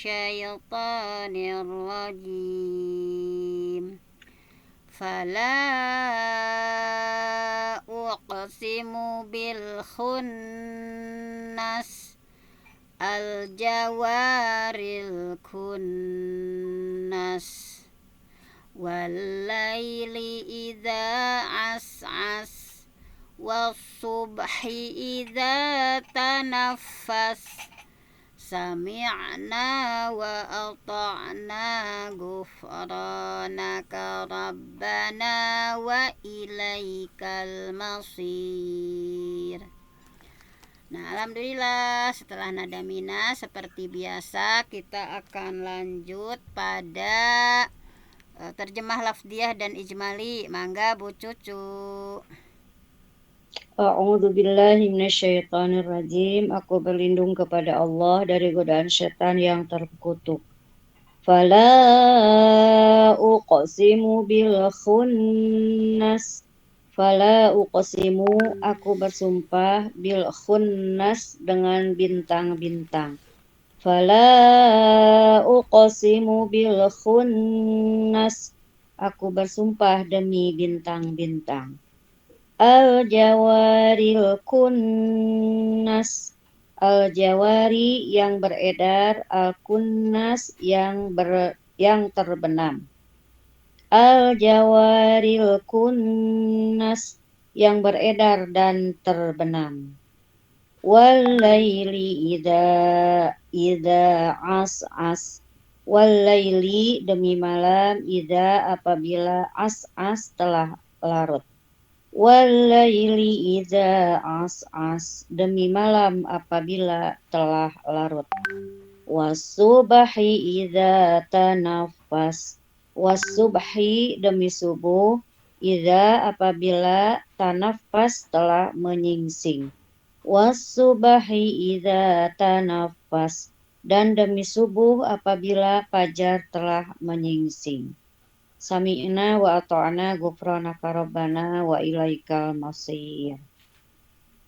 الشيطان الرجيم فلا أقسم بالخنس الجوار الكنس والليل إذا عسعس والصبح إذا تنفس سمعنا وأطعنا غفرانك ربنا وإليك المصير. Nah, alhamdulillah setelah nada mina seperti biasa kita akan lanjut pada terjemah lafdiyah dan ijmali. Mangga Bu Cucu. A'udzu billahi minasyaitonir rajim. Aku berlindung kepada Allah dari godaan setan yang terkutuk. Fala uqsimu bil khunnas. Fala uqsimu, aku bersumpah bil khunnas dengan bintang-bintang. Fala uqsimu bil khunnas, aku bersumpah demi bintang-bintang. Al-jawaril kunnas, al-jawari yang beredar, al-kunnas yang terbenam. Al-jawaril kunnas yang beredar dan terbenam. Wal-laili idza as'as. Wal-laili demi malam, idza apabila as'as telah larut. Wal-laili idza as'as, demi malam apabila telah larut. Was-subhi idza tanaffas. Was-subhi demi subuh, idza apabila tanaffas telah menyingsing. Was-subhi idza tanaffas, dan demi subuh apabila fajar telah menyingsing. Sami'na wa ata'na ghufranaka rabbana wa ilaikal masir.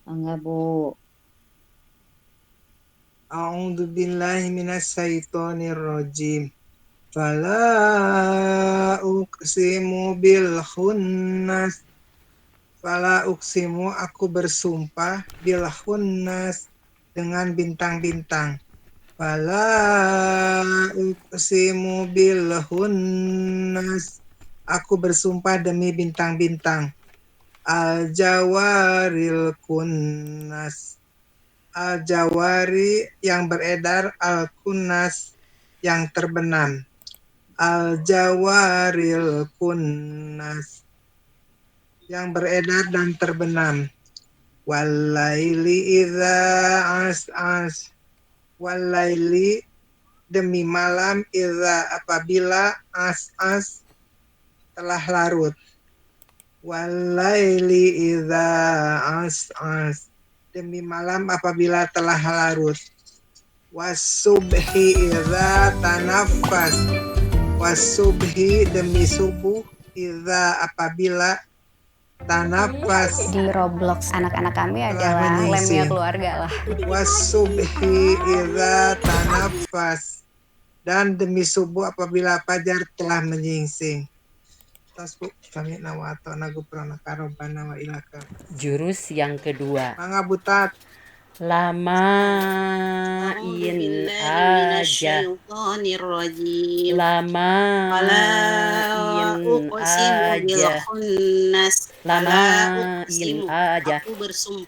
Angga Bu. A'udzu billahi minasyaitonir rajim. Fala uqsimu bil khunnas. Fala uqsimu, aku bersumpah bil khunnas dengan bintang-bintang. Fala uqsimu bil khunnas, aku bersumpah demi bintang-bintang. Al-jawaril kunnas, al-jawari yang beredar, al-kunnas yang terbenam. Al-jawaril kunnas yang beredar dan terbenam. Wal-laili idza as'as, wal-laili demi malam, idza apabila as'as telah larut. Wal-laili idza as'as, demi malam apabila telah larut. Was-subhi idza tanaffas, was-subhi demi subuh, idza apabila tanaffas. Di Roblox anak-anak kami adalah lemnya keluarga lah. Was-subhi idza tanaffas, dan demi subuh apabila fajar telah menyingsing. Tasbuk kami nawato nagu prana karobana wa ilaka. Jurus yang kedua. Mangga Butat. Lamain aja. Lamain aja. Lamain aja.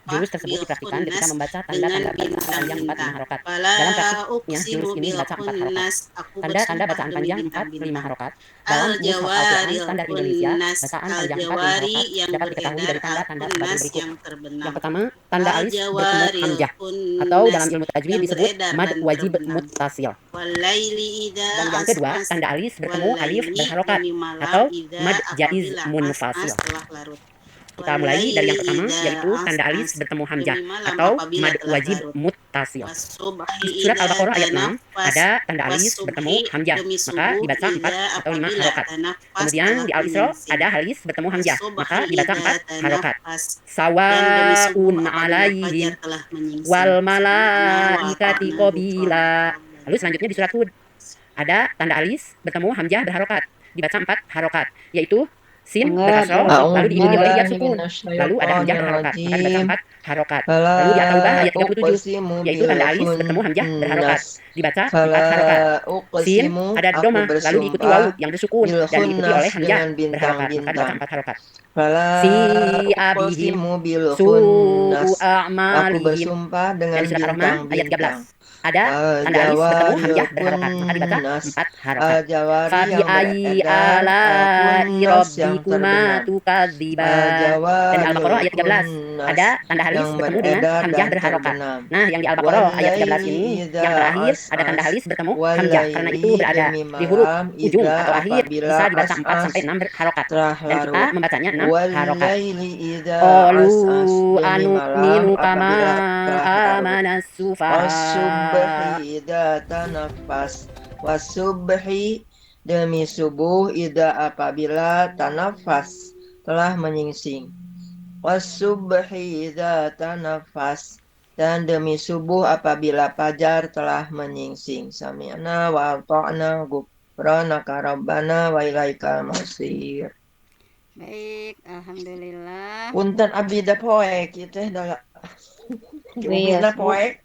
Jurus tersebut dipraktikkan ketika membaca tanda-tanda bacaan panjang 4 5 harokat. Dalam praktiknya jurus ini membaca 4 harokat. Tanda-tanda bacaan panjang 4 5 harokat. Dalam mushaf Al-Quran standar Indonesia, bacaan panjang 4 5 harokat dapat diketahui dari tanda-tanda sebagai berikut. Yang pertama, tanda alif bertemu hamzah atau dalam ilmu tajwid disebut mad wajib muttasil. Dan yang kedua, tanda alif bertemu alif berharokat atau mad jaiz munfasil. Kita mulai dari yang pertama, yaitu tanda alif bertemu hamzah atau mad wajib muttasil. Di surat Al-Baqarah ayat 6 ada tanda alif bertemu hamzah, maka dibaca 4 atau 5 harokat. Kemudian di Al-Isra ada alif bertemu hamzah, maka dibaca 4 harokat. Sawaun alaihim wal malaikati qabila Lalu selanjutnya di surat Hud ada tanda alis bertemu hamzah berharokat, dibaca 4 harokat, yaitu sin berkasroh, lalu diikuti oleh ya sukun, lalu ada hamzah berharokat, maka dibaca 4 harokat. Lalu di At-Taubah ayat 37, yaitu tanda alis bertemu hamzah berharokat, dibaca 4 harokat. Sin ada domah, lalu diikuti wawu yang bersukun dan diikuti oleh hamzah berharokat, maka dibaca 4 harokat. Si abihim su'u a'malihim. Dan di surat Ar-Rahman ayat 13 ada tanda alis bertemu hamzah berharokat, maka dibaca 4 harokat. Fabi ayyi ala'i rabbikuma tukadziban. Dan di Al-Baqarah ayat 13 ada tanda alis bertemu dengan hamzah berharokat. Nah, yang di Al-Baqarah ayat 13 ini yang terakhir ada tanda alis bertemu hamzah, karena itu berada di huruf ujung atau akhir, bisa dibaca 4 sampai 6 harokat, dan kita membacanya 6 harokat. Qalu anu'minu kama amanas sufaha. Idza tanafas wasubhi, demi subuh idza apabila tanafas telah menyingsing, wasubhi idza tanafas, dan demi subuh apabila fajar telah menyingsing. Sami'na wa ata'na ghufranaka rabbana wa ilaikal masir. Baik, alhamdulillah. Punten abdi da poek kitu teh da. Iya, Poek.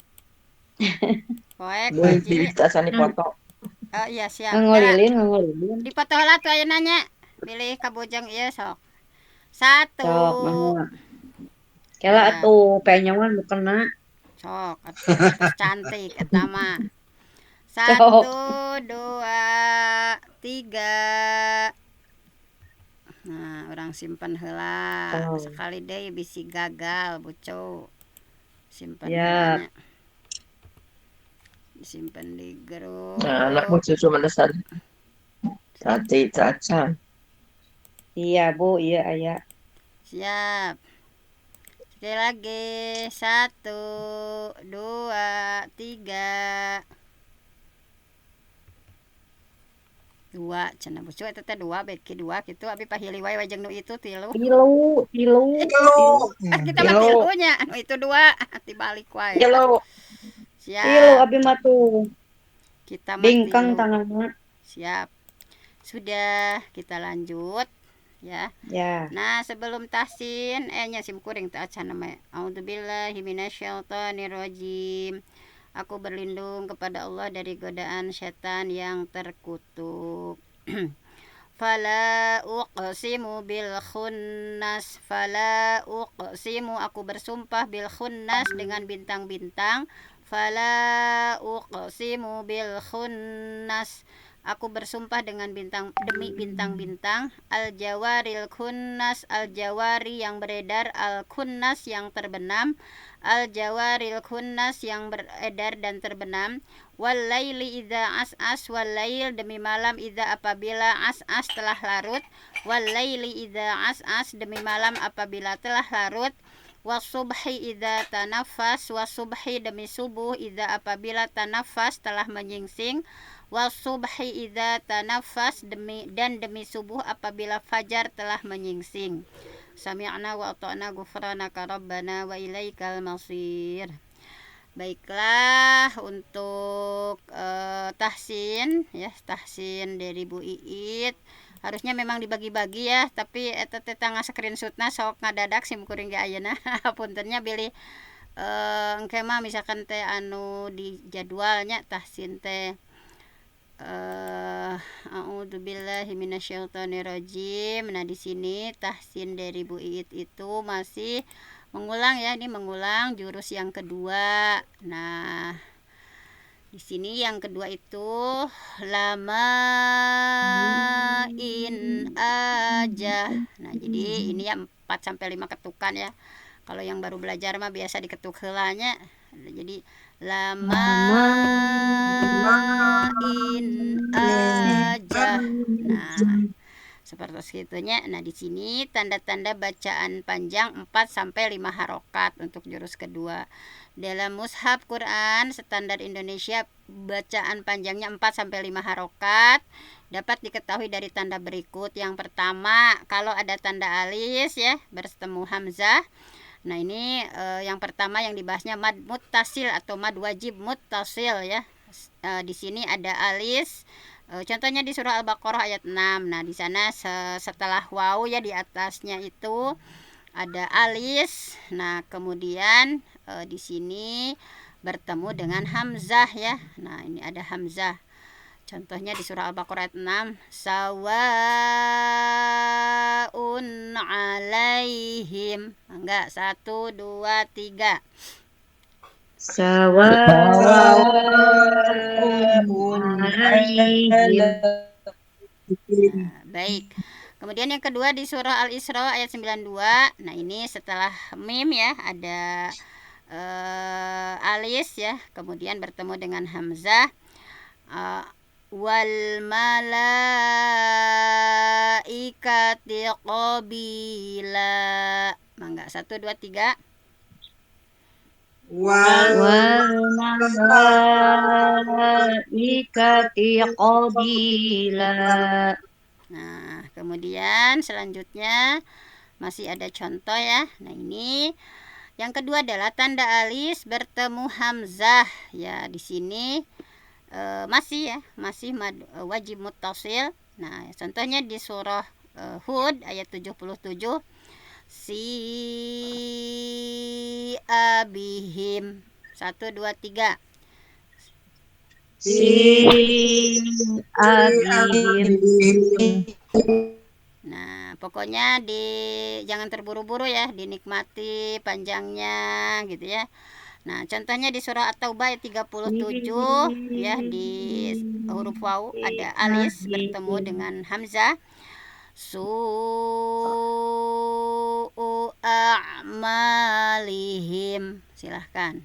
Poek, Boleh Haji. asani foto. Oh iya siap. ngolilin. Di foto heula tuh aya nanya. Pilih kabujang ieu sok. 1. Sok, mah. Kela atuh penyangan nu kena. Sok, atuh cantik eta mah. 1, 2, 3. Nah, orang simpen heula. Sekali deui bisi gagal, bucu. Simpen heula. Disimpan di grup. Nah, anak bucu cuma dasar. Cantik cacan. Iya, Bu, iya aya. Siap. Sekali lagi. 1, 2, 3. 2 cenah bucu eta teh 2 beki 2 kitu abi pahili wae wajeng nu itu 3. Tilu. Kita mah 3 nya, anu itu 2 dibalik wae. Siap. Tilu abi mah tuh. Kita mah Bingkang 3. tanganna. Siap. Sudah, kita lanjut ya. Ya. Nah, sebelum tahsin nya sim kuring teh acan nama. A'udzubillahi minasyaitonirrajim. Aku berlindung kepada Allah dari godaan setan yang terkutuk. Fala uqsimu bil khunnas. Fala uqsimu, aku bersumpah bil khunnas dengan bintang-bintang. Fala uqsimu bil khunnas, aku bersumpah dengan demi bintang-bintang. Al jawaril khunnas, al jawari yang beredar, al khunnas yang terbenam, al jawaril khunnas yang beredar dan terbenam. Wal laili idza as'as, wal lail demi malam idza apabila as'as telah larut. Wal laili idza as'as, demi malam apabila telah larut. Wasubhi idza tanafas, wasubhi demi subuh idza apabila tanafas telah menyingsing. Wasubhi idza tanafas, demi subuh apabila fajar telah menyingsing. Sami'na wa ata'na ghufranaka rabbana wa ilaikal masir. Baiklah, untuk tahsin ya, tahsin dari Bu Iit harusnya memang dibagi-bagi ya, tapi eta teh tangga screenshotna sok ngadadak sim kuring ge ayeuna. Puntennya pilih engke mah misalkan teh anu di jadwalnya tahsin teh a'udzubillahi minasyaitonirrajim. Nah, di sini tahsin dari Bu Iit itu masih mengulang ya, ini mengulang jurus yang kedua. Nah, di sini yang kedua itu lamain aja. Nah, jadi ini ya 4 sampai 5 ketukan ya. Kalau yang baru belajar mah biasa diketuk heulanya. Jadi lamain aja. Nah, seperti itunya. Nah, di sini tanda-tanda bacaan panjang 4 sampai 5 harokat untuk jurus kedua. Dalam mushaf Quran standar Indonesia bacaan panjangnya 4 sampai 5 harokat. Dapat diketahui dari tanda berikut. Yang pertama, kalau ada tanda alis ya bertemu hamzah. Nah, ini yang pertama yang dibahasnya mad muttasil atau mad wajib muttasil ya. Di sini ada alis. Contohnya di surah Al-Baqarah ayat 6. Nah, di sana setelah waw ya di atasnya itu ada alis. Nah, kemudian di sini bertemu dengan hamzah ya. Nah, ini ada hamzah. Contohnya di surah Al-Baqarah ayat 6, sawaun alaihim. Enggak, 1 2 3. Sawa'un alaihim. Nah, baik. Kemudian yang kedua di surah Al-Isra ayat 92. Nah, ini setelah mim ya, ada alis ya, kemudian bertemu dengan hamzah. Wal malaikati qabila. Mangga, 1 2 3. Wal malaikati qabila. Nah, kemudian selanjutnya masih ada contoh ya. Nah, ini yang kedua adalah tanda alis bertemu hamzah ya. Di sini masih wajib muttasil. Nah, contohnya di surah Hud ayat 77, si abihim. 1 2 3. Si abihim. Nah, pokoknya jangan terburu-buru ya, dinikmati panjangnya gitu ya. Nah, contohnya di surah At-Taubah ayat 37 ya, di huruf waw ada alis bertemu dengan hamzah. Su'u a'malihim. Silahkan.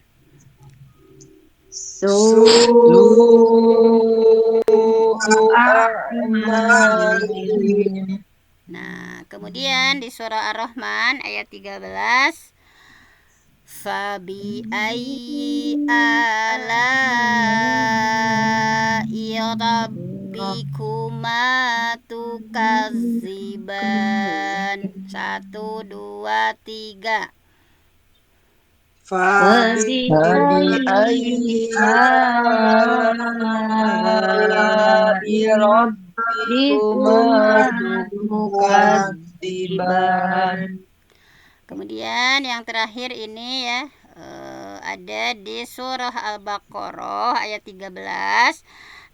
Nah, kemudian di surah Ar-Rahman ayat 13, fabi ayyi ala'i rabbikuma tukadziban. 1 2 3. Fabi ayyi ala'i rabbikuma tukadziban. Kemudian yang terakhir ini ya, ada di surah Al-Baqarah ayat 13.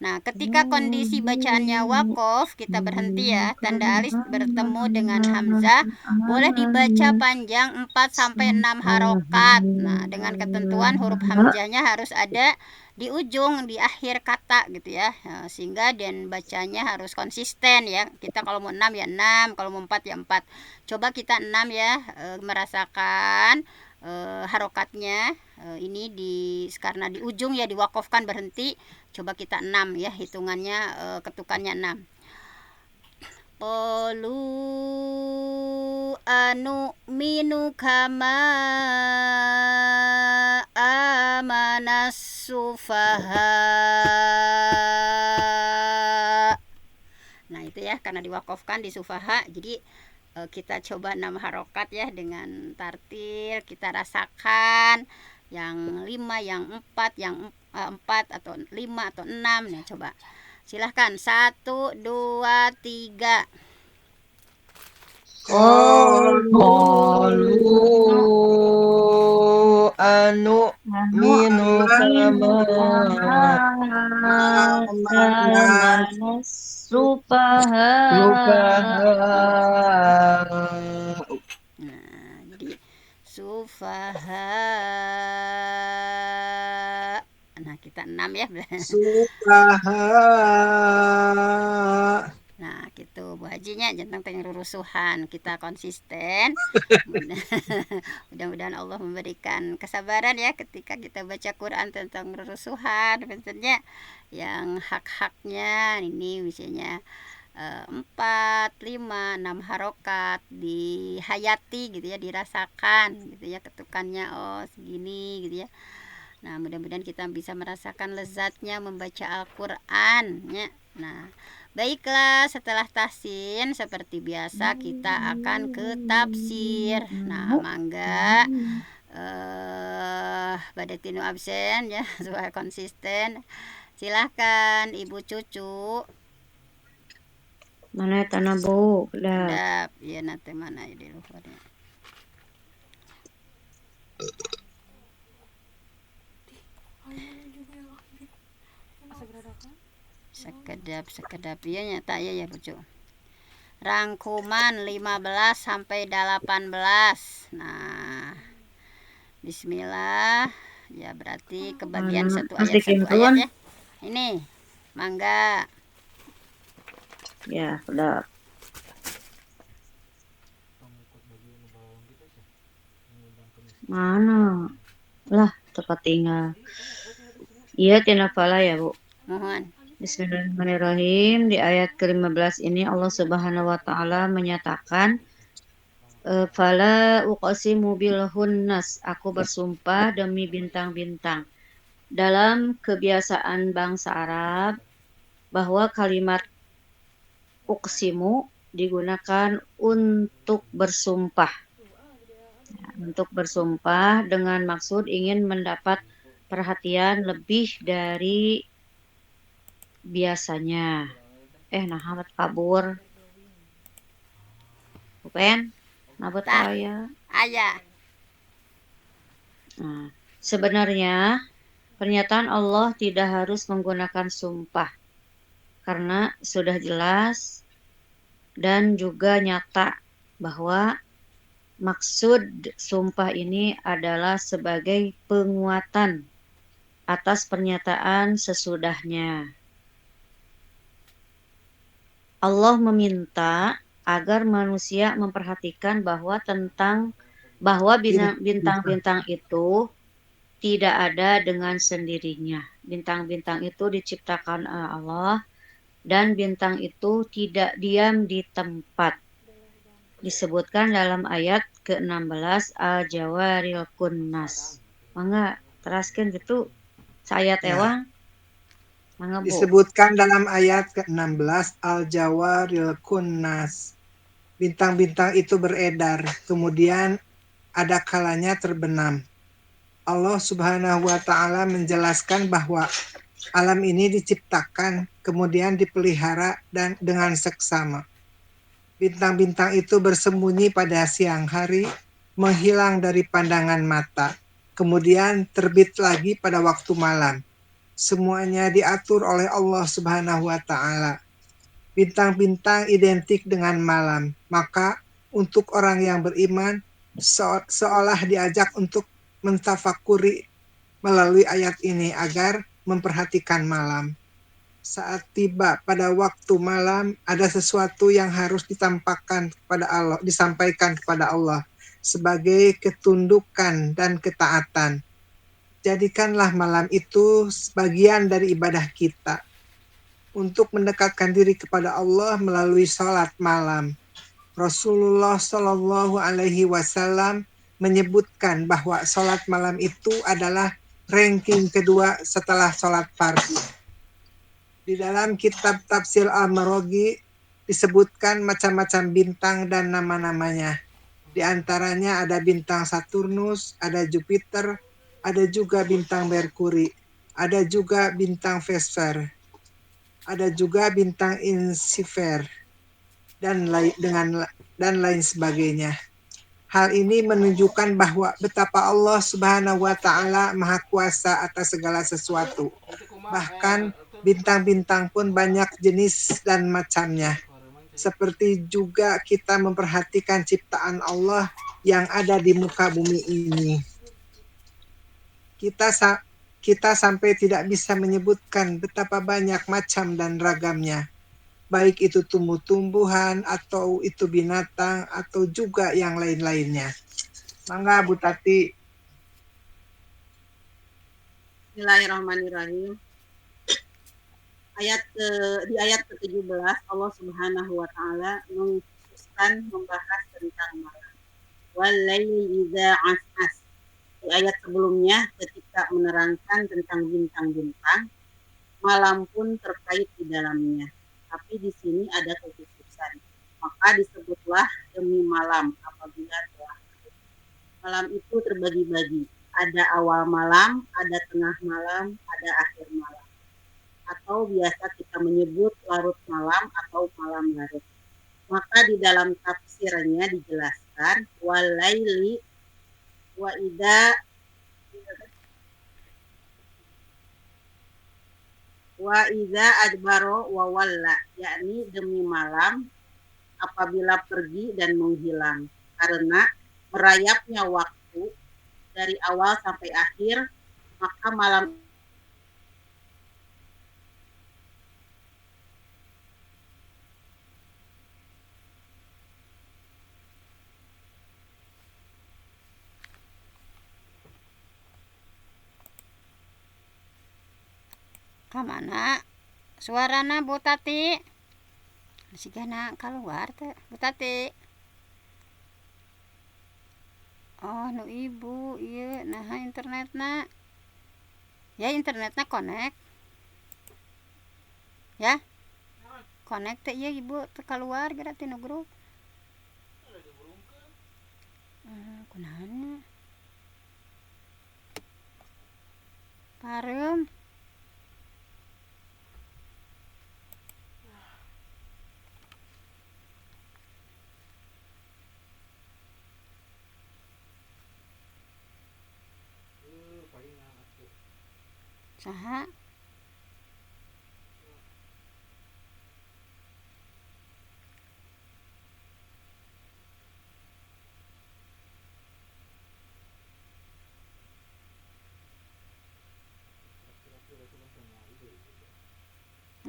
Nah, ketika kondisi bacaannya waqaf, kita berhenti ya. Tanda alis bertemu dengan hamzah boleh dibaca panjang 4 sampai 6 harokat. Nah, dengan ketentuan huruf hamzahnya harus ada di ujung, di akhir kata gitu ya. Nah, sehingga dan bacanya harus konsisten ya. Kita kalau mau 6 ya 6, kalau mau 4 ya 4. Coba kita 6 ya, merasakan harokatnya. Ini karena di ujung ya, diwakafkan berhenti. Coba kita 6 ya, hitungannya ketukannya 6. Qalu anu'minu kama amanas sufaha. Nah, itu ya, karena diwakafkan di sufaha, jadi kita coba 6 harokat ya dengan tartil. Kita rasakan yang 5, yang 4, yang 4 atau 5 atau 6. Nah, coba silahkan 1 2 3. Qalu anu'minu kama sufaha. Nah, jadi sufaha. Nah, kita 6 ya. Sufaha. Nah, gitu Bu Hajinya, jangan tengah rurusuhan, kita konsisten. Mudah-mudahan Allah memberikan kesabaran ya ketika kita baca Quran tentang rurusuhan, tentunya yang hak-haknya ini misalnya 4, 5, 6 harokat dihayati gitu ya, dirasakan gitu ya, ketukannya oh segini gitu ya. Nah, mudah-mudahan kita bisa merasakan lezatnya membaca Al-Qur'an ya. Nah, baiklah, setelah tahsin seperti biasa kita akan ke tafsir. Nah, mangga pada tinu absen ya supaya konsisten. Silahkan Ibu Cucu. Mana tanah bu? Dah. Kedap. Iya nanti mana ya di luarnya. Sekedap. Iya nyata ya Cucu. Rangkuman 15 sampai 18. Nah, bismillah. Ya berarti kebagian satu ayat ya. Ini, mangga. Ya, udah. Mana? Lah, tempat tinggal. Iya, tina fala ya, Bu. Mohon. Bismillahirrahmanirrahim. Di ayat ke-15 ini Allah Subhanahu wa taala menyatakan fala uqsimu bil hunnas. Aku bersumpah demi bintang-bintang. Dalam kebiasaan bangsa Arab bahwa kalimat uqsimu digunakan untuk bersumpah. Untuk bersumpah dengan maksud ingin mendapat perhatian lebih dari biasanya. Nah kabur. Bukan? Nabut ayah. Nah, sebenarnya pernyataan Allah tidak harus menggunakan sumpah karena sudah jelas dan juga nyata bahwa maksud sumpah ini adalah sebagai penguatan atas pernyataan sesudahnya. Allah meminta agar manusia memperhatikan bahwa bintang-bintang itu tidak ada dengan sendirinya. Bintang-bintang itu diciptakan oleh Allah dan bintang itu tidak diam di tempat. Disebutkan dalam ayat ke-16 Al-Jawaril Kunnas. Mangga teraskeun gitu sayat ewang. Mangga Bu. Disebutkan dalam ayat ke-16 Al-Jawaril Kunnas. Bintang-bintang itu beredar, kemudian ada kalanya terbenam. Allah Subhanahu wa taala menjelaskan bahwa alam ini diciptakan, kemudian dipelihara dan dengan seksama. Bintang-bintang itu bersembunyi pada siang hari, menghilang dari pandangan mata, kemudian terbit lagi pada waktu malam. Semuanya diatur oleh Allah Subhanahu wa taala. Bintang-bintang identik dengan malam, maka untuk orang yang beriman seolah diajak untuk mentafakuri melalui ayat ini agar memperhatikan malam. Saat tiba pada waktu malam, ada sesuatu yang harus ditampakkan kepada Allah, disampaikan kepada Allah sebagai ketundukan dan ketaatan. Jadikanlah malam itu sebagian dari ibadah kita untuk mendekatkan diri kepada Allah melalui sholat malam. Rasulullah Shallallahu Alaihi Wasallam menyebutkan bahwa sholat malam itu adalah ranking kedua setelah sholat fardu. Di dalam kitab Tafsir Al-Maraghi disebutkan macam-macam bintang dan nama-namanya. Di antaranya ada bintang Saturnus, ada Jupiter, ada juga bintang Merkuri, ada juga bintang Vesper, ada juga bintang Insifer, dan lain sebagainya. Hal ini menunjukkan bahwa betapa Allah Subhanahu wa taala Maha Kuasa atas segala sesuatu. Bahkan bintang-bintang pun banyak jenis dan macamnya. Seperti juga kita memperhatikan ciptaan Allah yang ada di muka bumi ini. Kita sampai tidak bisa menyebutkan betapa banyak macam dan ragamnya. Baik itu tumbuh-tumbuhan, atau itu binatang, atau juga yang lain-lainnya. Mangga Bu Tati. Bismillahirrahmanirrahim. Di ayat ke-17 Allah Subhanahu wa taala mengkhususkan membahas tentang malam. Wal-laili idza as'as. Di ayat sebelumnya ketika menerangkan tentang bintang-bintang, malam pun terkait di dalamnya. Tapi di sini ada kekhususan. Maka disebutlah demi malam apabila telah terjadi. Malam itu terbagi-bagi. Ada awal malam, ada tengah malam, ada akhir malam. atau biasa kita menyebut larut malam atau malam larut. Maka di dalam tafsirnya dijelaskan walaili wa idza adbaro wa walla, yakni demi malam apabila pergi dan menghilang, karena merayapnya waktu dari awal sampai akhir, maka malam Kamana suarana Bu Tati? Sigana keluar teh Bu Tati. Oh nu ibu iya nah internetna ya internetna connect ya connect teh iya ibu teh keluar geura tina grup kunahannya pareum saha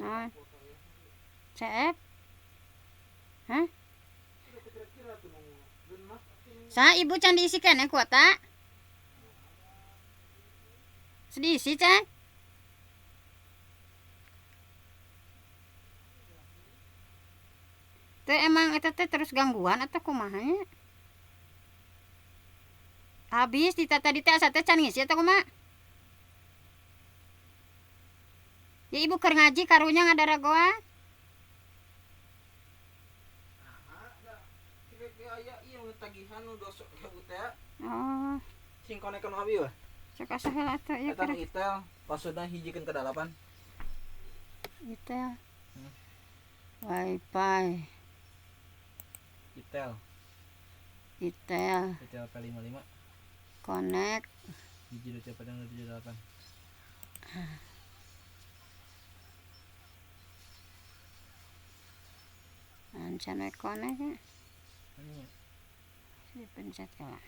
nah CF hah saha ibu can diisikan ya kuota sedisi can teh emang eta teh terus gangguan atau kumaha nya habis di tadi teh asa teh can ngisi atau kumaha ya ibu keur ngaji karunya ngadaragoan oh sing konekan abi wah cek asaheula teh ieu eta itel pasudna hijikeun ke dalapan itel wifi itel itel P55 connect hiji 278 ancan we connect ya dipencet kala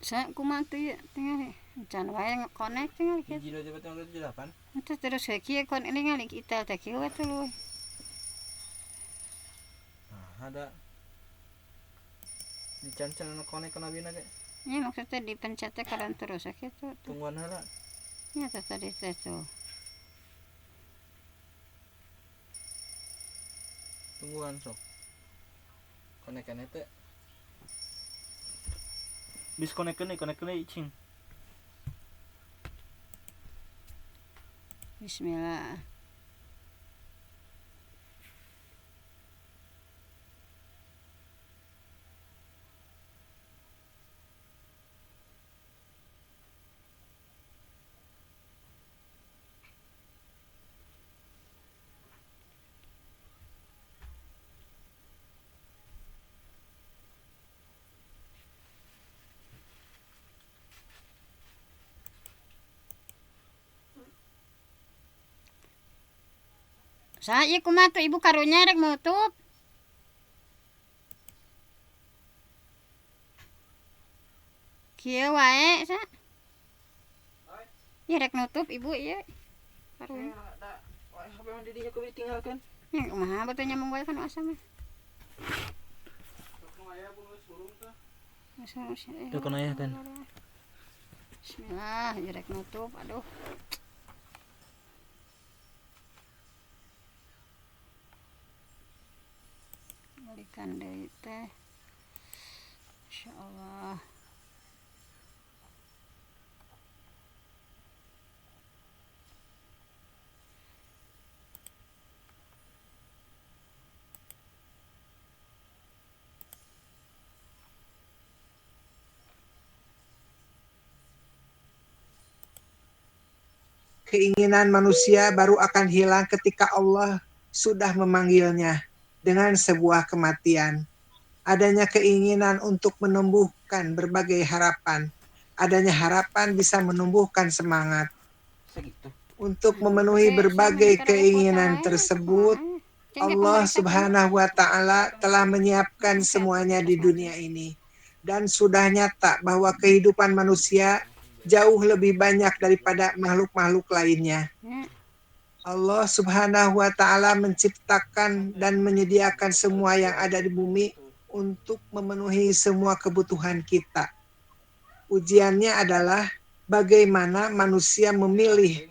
saya kumaha teh ieu tinggal can wae nge-connect tinggal kieu hiji 278 itu terus kieu kon ini ngali itel teh kieu we tuluy nah ada dican-can konekan abina ge ya maksudnya dipencet teh karan terus kitu tungguan heula nya teh tadi teh tuh tungguan sok konekan teh bis konekan cing bismillah saha ieu kumaha tuh ibu karunya rek nutup kieu wae sa ieu rek nutup ibu ieu karunya HP mah di dinya kudu ditinggalkeun nya kumaha beuteung nyambung wae kan asa mah teu kana aya kan bismillah ieu rek nutup aduh balikan deui teh Masya Allah. Keinginan manusia baru akan hilang ketika Allah sudah memanggilnya dengan sebuah kematian. Adanya keinginan untuk menumbuhkan berbagai harapan. Adanya harapan bisa menumbuhkan semangat. Untuk memenuhi berbagai keinginan tersebut, Allah Subhanahu wa Ta'ala telah menyiapkan semuanya di dunia ini. Dan sudah nyata bahwa kehidupan manusia jauh lebih banyak daripada makhluk-makhluk lainnya. Allah Subhanahu wa Ta'ala menciptakan dan menyediakan semua yang ada di bumi untuk memenuhi semua kebutuhan kita. Ujiannya adalah bagaimana manusia memilih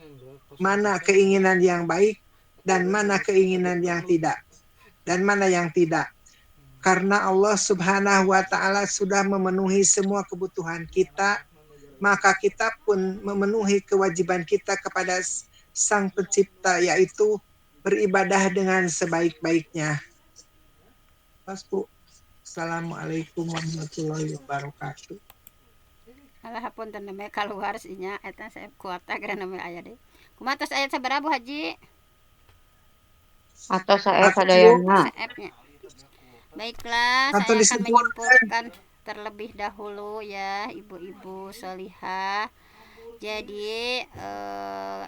mana keinginan yang baik dan mana keinginan yang tidak, dan mana yang tidak. Karena Allah Subhanahu wa Ta'ala sudah memenuhi semua kebutuhan kita, maka kita pun memenuhi kewajiban kita kepada Sang Pencipta, yaitu beribadah dengan sebaik-baiknya. Pas, Bu. Assalamualaikum warahmatullahi wabarakatuh. Alah punten namanya keluar sinya eta saya kuota gara namanya aya deui. Kumaha tos ayat sabaraha Haji? Atau saya Aku sadayana. CF-nya. Baiklah, Atau saya akan disebutkan. menyimpulkan terlebih dahulu ya ibu-ibu solihah. Jadi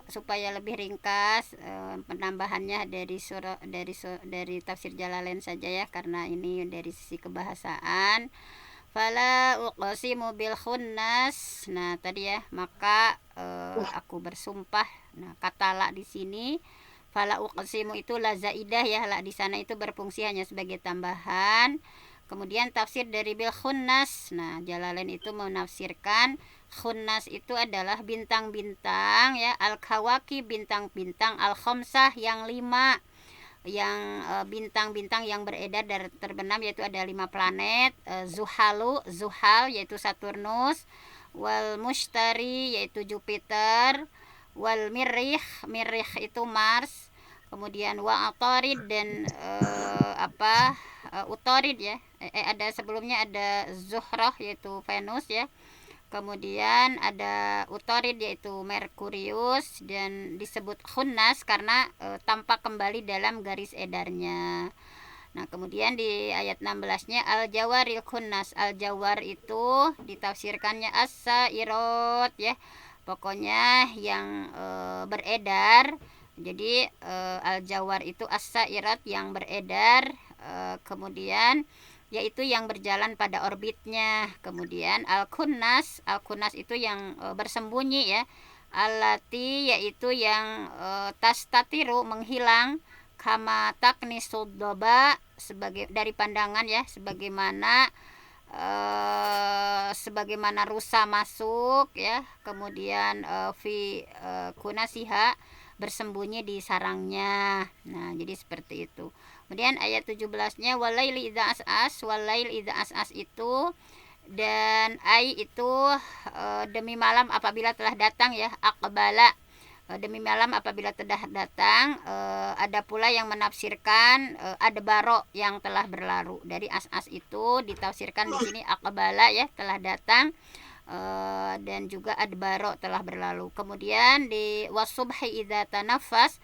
supaya lebih ringkas penambahannya dari tafsir Jalalain saja ya, karena ini dari sisi kebahasaan. Fala uqsimu bil khunnas. Nah, tadi ya, maka aku bersumpah. Nah, kata la di sini fala uqsimu itu la zaidah ya, la di sana itu berfungsi hanya sebagai tambahan. Kemudian tafsir dari bil khunnas. Nah, Jalalain itu menafsirkan khunnas itu adalah bintang-bintang ya, al-kawaki bintang-bintang, al-khamsah yang 5, yang bintang-bintang yang beredar dan terbenam, yaitu ada 5 planet, Zuhal yaitu Saturnus, wal Mushtari yaitu Jupiter, wal Mirrih itu Mars, kemudian wa Atarid dan Utarid ya, ada sebelumnya ada Zuhrah yaitu Venus ya, kemudian ada Utarid yaitu Merkurius, dan disebut khunnas karena tampak kembali dalam garis edarnya. Nah, kemudian di ayat 16-nya al-jawaril khunnas, al-jawar itu ditafsirkannya as-sairot ya, pokoknya yang beredar. Jadi al-jawar itu as-sairat yang beredar, kemudian yaitu yang berjalan pada orbitnya. Kemudian al-khunnas itu yang bersembunyi ya, alati yaitu yang tastatiru menghilang, kama taknisudoba sebagai dari pandangan ya, sebagaimana rusa masuk ya, kemudian kunasiha bersembunyi di sarangnya. Nah, jadi seperti itu. Kemudian ayat 17-nya walaili idza as'as, walail idza as'as itu, dan ai itu demi malam apabila telah datang ya, aqbala demi malam apabila telah datang. Ada pula yang menafsirkan adbaro yang telah berlalu. Dari as'as itu ditafsirkan di sini aqbala ya, telah datang, dan juga adbaro telah berlalu. Kemudian di wasubhi idza tanafas,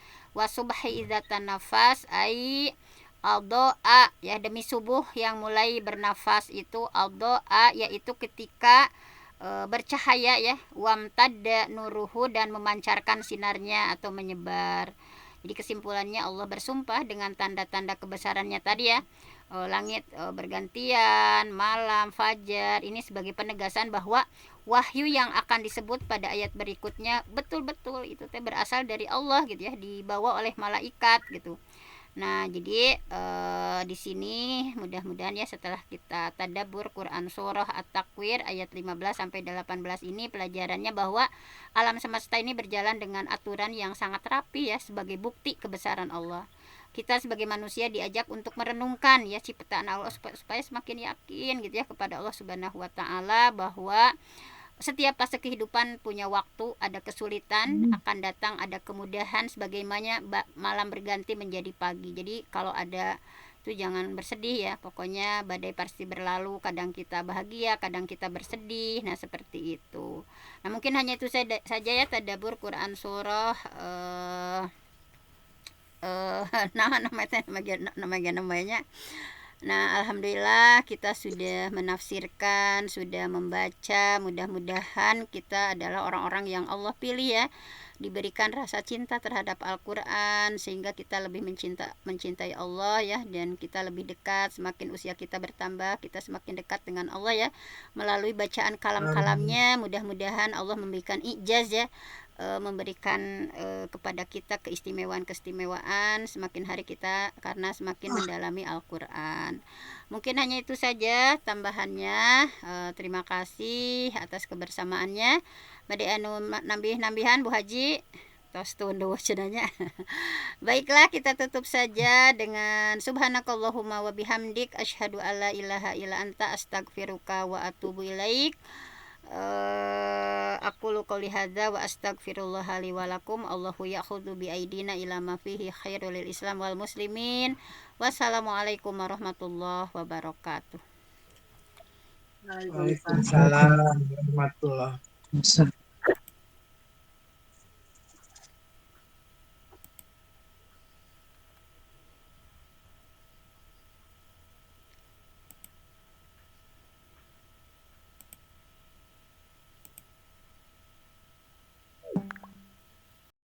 ai aldoa ya, demi subuh yang mulai bernafas itu, aldoa yaitu ketika bercahaya ya, wamtadda nuruhu dan memancarkan sinarnya atau menyebar. Jadi kesimpulannya Allah bersumpah dengan tanda-tanda kebesarannya tadi ya, langit bergantian, malam, fajar, ini sebagai penegasan bahwa wahyu yang akan disebut pada ayat berikutnya betul-betul itu berasal dari Allah gitu ya, dibawa oleh malaikat gitu. Nah, jadi di sini mudah-mudahan ya, setelah kita tadabbur Quran surah At-Takwir ayat 15 sampai 18 ini, pelajarannya bahwa alam semesta ini berjalan dengan aturan yang sangat rapi ya, sebagai bukti kebesaran Allah. kita sebagai manusia diajak untuk merenungkan ya ciptaan Allah supaya semakin yakin gitu ya kepada Allah Subhanahu wa taala bahwa setiap fase kehidupan punya waktu, ada kesulitan, akan datang ada kemudahan sebagaimana malam berganti menjadi pagi. Jadi kalau ada itu jangan bersedih ya, pokoknya badai pasti berlalu, kadang kita bahagia, kadang kita bersedih. Nah, seperti itu. Nah, mungkin hanya itu saja ya tadabbur Quran surah namanya. Nah, alhamdulillah kita sudah menafsirkan, sudah membaca. Mudah-mudahan kita adalah orang-orang yang Allah pilih ya, diberikan rasa cinta terhadap Al-Quran sehingga kita lebih mencintai Allah ya, dan kita lebih dekat. Semakin usia kita bertambah, kita semakin dekat dengan Allah ya, melalui bacaan kalam-kalamnya. Mudah-mudahan Allah memberikan ijaz ya, memberikan kepada kita keistimewaan semakin hari kita karena semakin mendalami Al-Quran. Mungkin hanya itu saja tambahannya. Terima kasih atas kebersamaannya. Bade anu nambihan Bu Haji tos tunduh cenanya. Baiklah, kita tutup saja dengan subhanakallahumma wa bihamdik asyhadu alla ilaha illa anta astaghfiruka wa atubu ilaik. Aku qouli hadza wa astaghfirullah li wa lakum. Allahu ya'khudhu bi aidina ila ma fihi khairul lil Islam wal muslimin. Wassalamualaikum warahmatullahi wabarakatuh. Waalaikumsalam warahmatullahi wabarakatuh.